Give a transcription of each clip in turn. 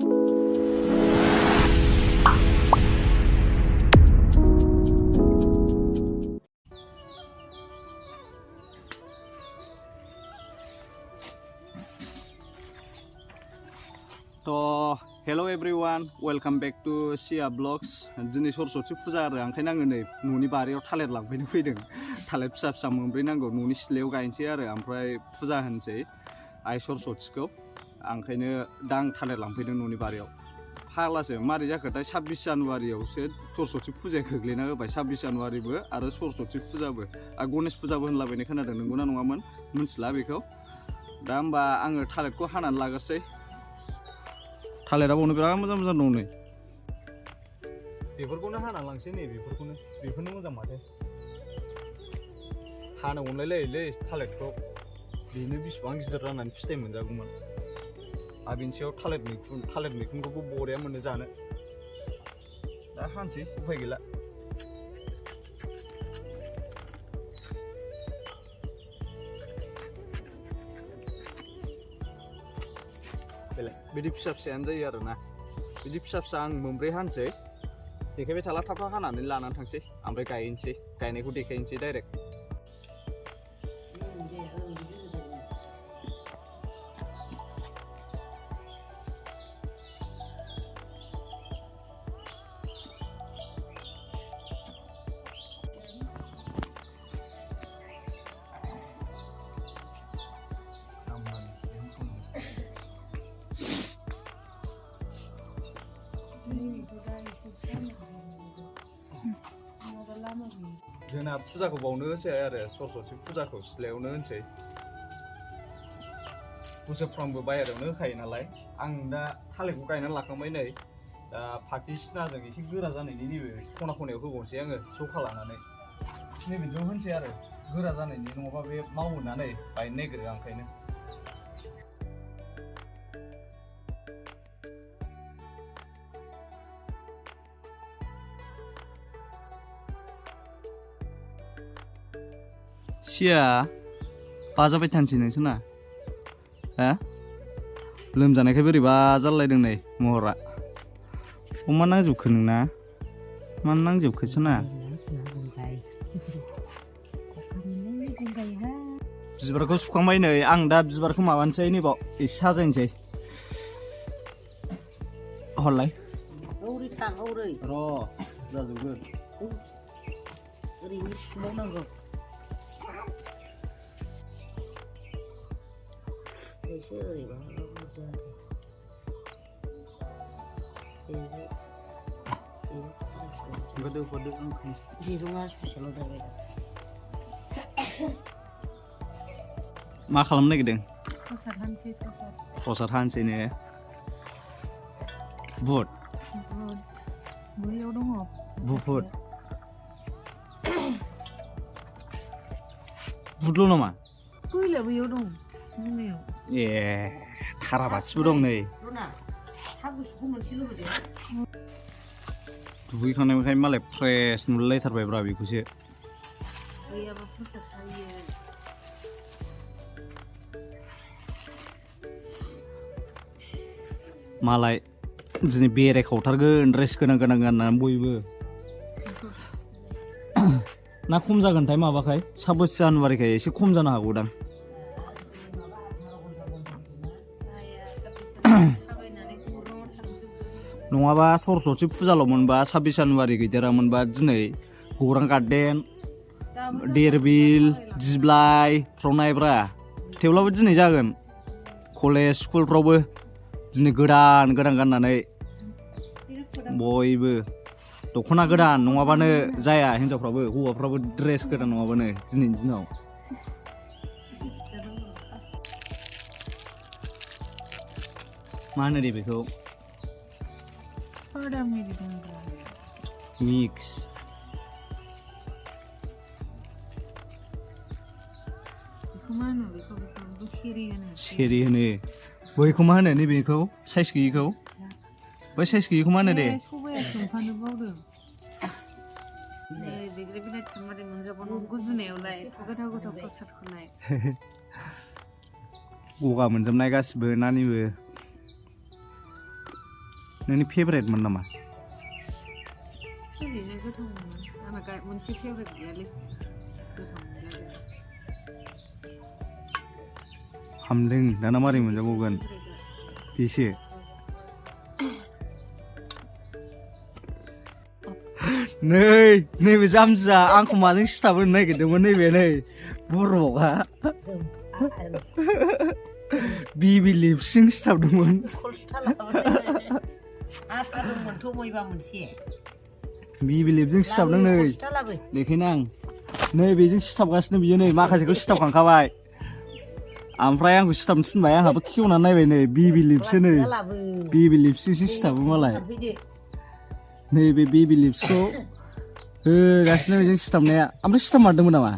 So, hello everyone, welcome back to Sia Vlogs. Jini Saraswati Puja आरो ओंखायनो आङो नै न'नि बारियाव थालिर लांफैनो फैदों। थालिर फिसा फिसा मोनब्रै नांगौ न'नि सिथ्लायाव गायनोसै आरो ओमफ्राय फुजा होनोसै आइ सरस्वतीखौ। ओंखायनो दा आं थालिर लांफैदों न'नि बारियाव। फाग्लासो मारै जाखोथाय 26 जानुवारियावसो सरस्वती फुजाया गोग्लैना होबाय 26 जानुवारिबो आरो सरस्वती फुजाबो आरो गणेश फुजाबो होनलाबायनाय खोनादों नंगौना नङामोन मिथिला बेखौ। दा होमबा आङो थालिरखौ हानानै लाग्रोसै। थालिरा बावनो बिराद मोजां मोजां दं नै। बेफोरखौनो हाना लांसै नै बेफोरनो मोजां माथो। हानो अनलायलायोलै थालिरखौ। बेनो बिसिबां गिदिर राननानै फिथाइ मोनजागौमोन। आरो बेनि सायाव थालिर मैखुनखौबो बरिया मोनो जानो। दा हानोसै उफाय गैला। बिदि फिसा फिसायानो जायो आरोना। बिदि फिसा फिसा आं मोनब्रै हानोसै। देखायबाय थाला थाब हानानै लानानै थांसै ओमफ्राय गायनोसै। गायनायखौ देखायनोसै डाइरेक्ट। जोंना फुजाखौ बावनो होसै आरो सरस्वती फुजाखौ सिथ्लायावनो होनसै। बोसोरफ्रामबो बाहेरायावनो होखायो नालाय। आं दा थालिरखौ गायनानै लाखांबाय नै। दा फाथि सिनाजों एसे गोरा जानायनि नैबे खना खनायाव होबावनोसै आङो जखा लानानै। नैबेजों होनसै आरो गोरा जानायनि नङाबा बे मावोना नै बायनो नागिरो ओंखायनो। सिया बाजाबाय थानोसै नोंसोरना हा लोमजानायखाय बोरैबा जालायदों नै महरा। मा नांजोबखो नोंना मानो नांजोबखोसो ना। बिबारखौ सुखांबाय नै आं दा बिबारखौ माबानोसै नैबाव एसे साजायनोसै। हरलाय र' जाजोबगोन। ओरैनो सुबावनांगौ। एसे ओरैबा मोजां दिरुङा ससेल' जाबाय। मा खालामनो नागिरदों? प्रसाद हानोसै ने। बुट बैयाव दङ बुट बुटल' नामा? बैलाय बैयाव दं। ए थाराबाथिबो दं नै। दुगैखांनायखाय मालाय फ्रेस नुलायथारबायब्रा बेखौसो। मालाय दिनै बेरायखावथारगोन ड्रेस गोनां गाननानै बयबो। ना खम जागोनथाय माबाखाय 26 जानुवारिखाय एसे खम जानो हागौदां। नङाबा सरस्वती फुजाल' मोनबा 26 जानुवारि गैदेरामोनबा दिनै गौरां गार्डेन देरबिल दिब्लाइ फ्राव नायब्रा। थेवब्लाबो दिनै जागोन। कलेज स्कुलफ्रावबो दिनै गोदान गाननानै बयबो दख'ना गोदान नङाबानो जाया। हिनजावफ्राबो हौवाफ्राबो ड्रेस गोदान नङाबानो दिनैनि दिनाव। मा होनो दे बेखौ? मिक्स सेरि होनो। बैखौ मा होनो नैबेखौ साइज गैयिखौ? बै साइज गैयिखौ मा होनो दे? गगा मोनजोबनाय गासिबो नानिबो। नोंनि फेभरेटमोन नामा? ओरैनो गोथाव मोनो आंना मोनसे फेभरेट गैयालै गोथाव मोनो हामदों दाना मारै मोनजाबावगोन बेसो नैबे जामबिया आंखौ माजों सिथाबनो नागिरदोंमोन नैबे नै बर'आ बिबि लिपसिं सिथाबदोंमोन बिबि लिपजों सिथाबदों नै देखायनो आं नै बेजों सिथाबगासिनो बियो नै माखासेखौ सिथाबखांखाबाय ओमफ्राय आंखौ सिथाबनो थिनबाय आंहाबो खेवनानै नायबाय नै बिबि लिपसो नै बिबि लिपसिंसो सिथाबो मालाय नैबे बिबि लिपसखौ होगासिनो बेजों सिथाबनाया ओमफ्राय सिथाबमारदोंमोन नामा?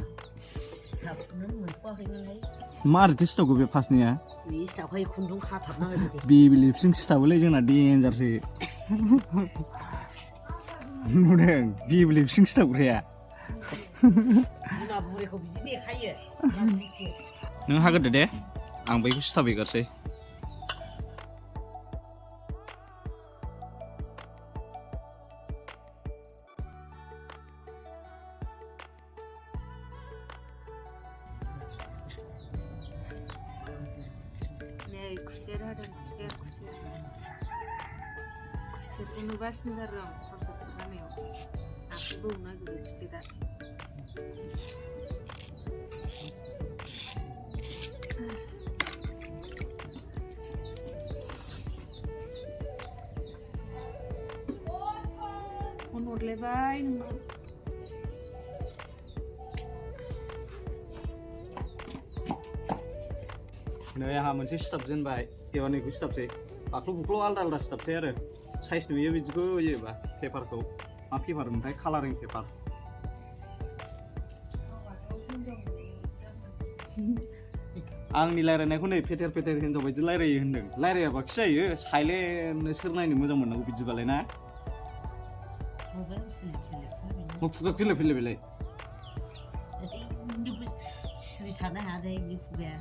मारैथो सिथाबखो बे फार्स्टनिया बिबि लिपसिं सिथाबोलै जोंना देन्जारसो नुदों बिबि लिपसिं सिथाबग्राया नों हाग्रोदो दे आं बैखौ सिथाबहैगारसै खुसेरखौ नुगासिनो आरो आं प्रसाद जानायाव आखाइ बौनो नागिरो खुसेरा फन हरलायबाय नोंनाव नै आंहा मोनसे सिथाबजेनबाय एबार नैखौ सिथाबसै बाख्ल' बुख्ल' आलदा आलदा सिथाबसै आरो साइज नुयो बिदिखौ होयोबा पेपारखौ मा पेपार मोनथाय कालारिं पेपार आंनि रायलायनायखौ नै फेथेर फेथेर हिनजाव बायदि रायलायो होनदों रायलायाबाखि जायो साइलेन्टनो सोर नायनो मोजां मोननांगौ बिदिबालाय ना खुगा फैलाय फैलाय बेलाय सिरि थानो हाया दे बे खुगाया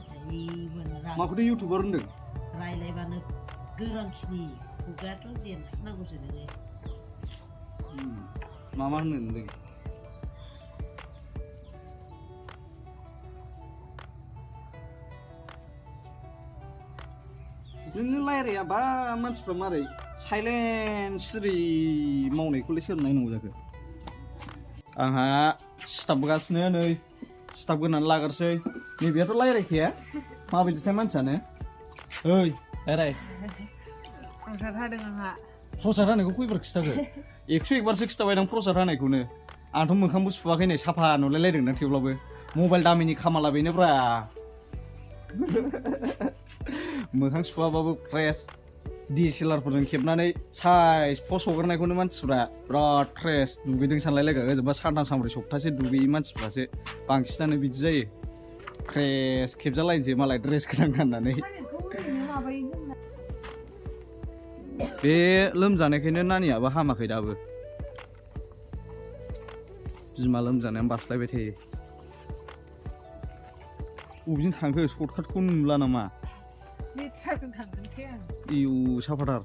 माखौथो इउटुबार होनदों रायलायबानो गोरांखिनि खुगायाथ' जेनथारनांगौसो नोङो मा होननो नोंदों नोङो रायलायाबा मानसिफ्रा मारै साइलेन्ट सिरि मावनायखौलाय सोर नायनांगौ जाखो आंहा सिथाबगासिनो नै सिथाबग्रोनानै लाग्रोसै नैबेयाथ' रायलायखाया माबायदिथाय मानसियानो ओइ रायलाय प्रसाद हादों आंहा प्रसाद हानायखौ खैबार खिथाखो 101 बारसो खिथाबाय दां प्रसाद हानायखौनो आंथ' मोखांबो सुवाखै नै साफा नुलायलायदों ना थेवब्लाबो मबाइल दामिनि खामाला बेनोब्रा मोखां सुवाबाबो फ्रेस DSLR-फोरजों खेबनानै साइज पस्ट हगारनायखौनो मानसिफ्रा बिराद फ्रेस दुगैदों सानलायलायगा ओजोंबा सानथाम सानब्रै सप्तासे दुगैयै मानसिफ्रासो बांसिनानो बिदि जायो फ्रेस खेबजालायनोसै मालाय ड्रेस गोनां गाननानै बे लोमजानायखायनो नानियाबो हामाखै दाबो बिमा लोमजानायानो बास्लायबाय थायो बबेजों थांखो सर्टकाटखौ नुला नामा लेथ्राजों थांगोनखै आं इउ साफाथार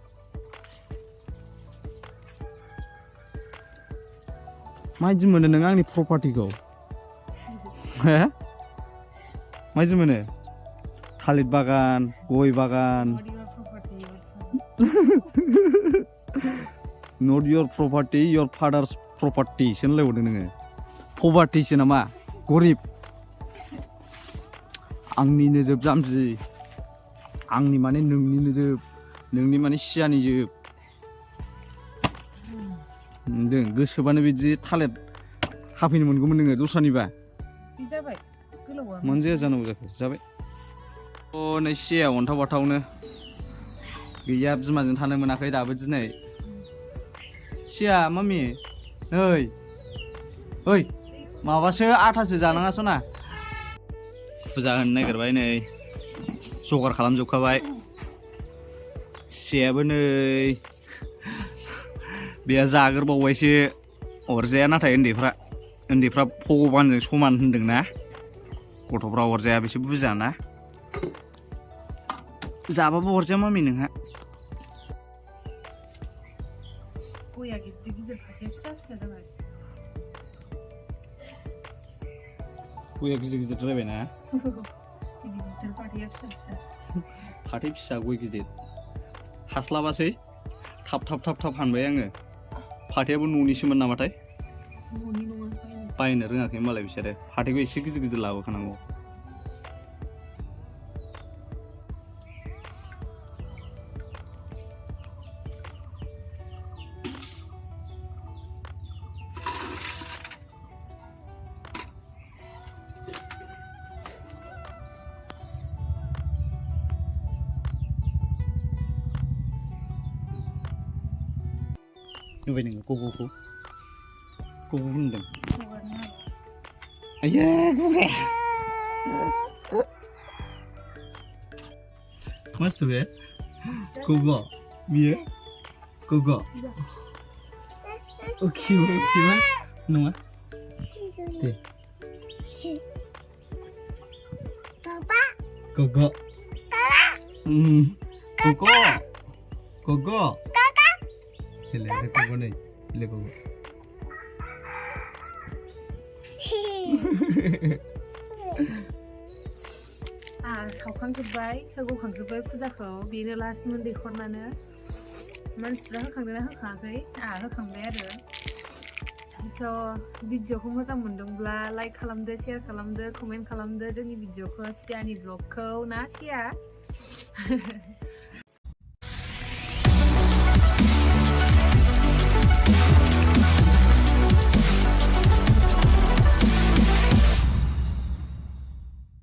माबायदि मोनो नों आंनि प्रपार्टिखौ हो माबायदि मोनो थालिर बागान गय बागान नट your property your father's property होनलायहरदों नोङो पभार्टिसो नामा गरिब आंनिनो जोब जाम्बि आंनि माने नोंनिनो जोब नोंनि माने सियानि जोब होनदों गोसोबानो बिदि थालिर हाफैनो मोनगौमोन नोङो दस्रानिबा जाबाय गोलावा मोनजाया जानांगौ जाखो जाबाय अ नै सिया अन्थाव बाथावनो गैया बिमाजों थानो मोनाखै दाबो दिनै सिया मामि नै ओइ माबासो आथासो जानाङासो ना फुजा होनो नागिरबाय नै जगार खालामजोबखाबाय सियाबो नै बेहा जाग्रोबावबायसो अरजाया नाथाय उन्दैफ्रा भगबानजों समान होनदोंना गथ'फ्रा अरजाया बिसोर बुजियाना जाबाबो अरजाया मामि नोंहा गया गिदिर गिदिर फाथैया फिसा फिसा जाबाय गया गिदिर गिदिर जाबायना गिदिर गिदिर फाथैया फिसा फिसा फाथै फिसा गय गिदिर हास्लाबासै थाब हानबाय आङो फाथैयाबो न'निसोमोन नामाथाय न'नि नङा बायनो रोङाखै मालाय बिसोरो फाथैखौ एसे गिदिर गिदिर लाबोखानांगौ नुबाय नोङो गग'खौ होनदों आयै गुगाया मस्त बे गग' बियो गग' खिबा नङा दे गग' गग' Hele, gog'o नै hele gog'o सावखांजोब्बाय होग'खांजोब्बाय फुजाखौ बेनो लास्टमोन दैखरनानो मानसिफ्रा होखांदोंना होखाङाखै आंहा होखांबाय आरो स' भिडिअखौ मोजां मोनदोंब्ला लाइक खालामदो शेयार खालामदो कमेन्ट खालामदो जोंनि भिडिअखौ सियानि ब्लगखौ ना सिया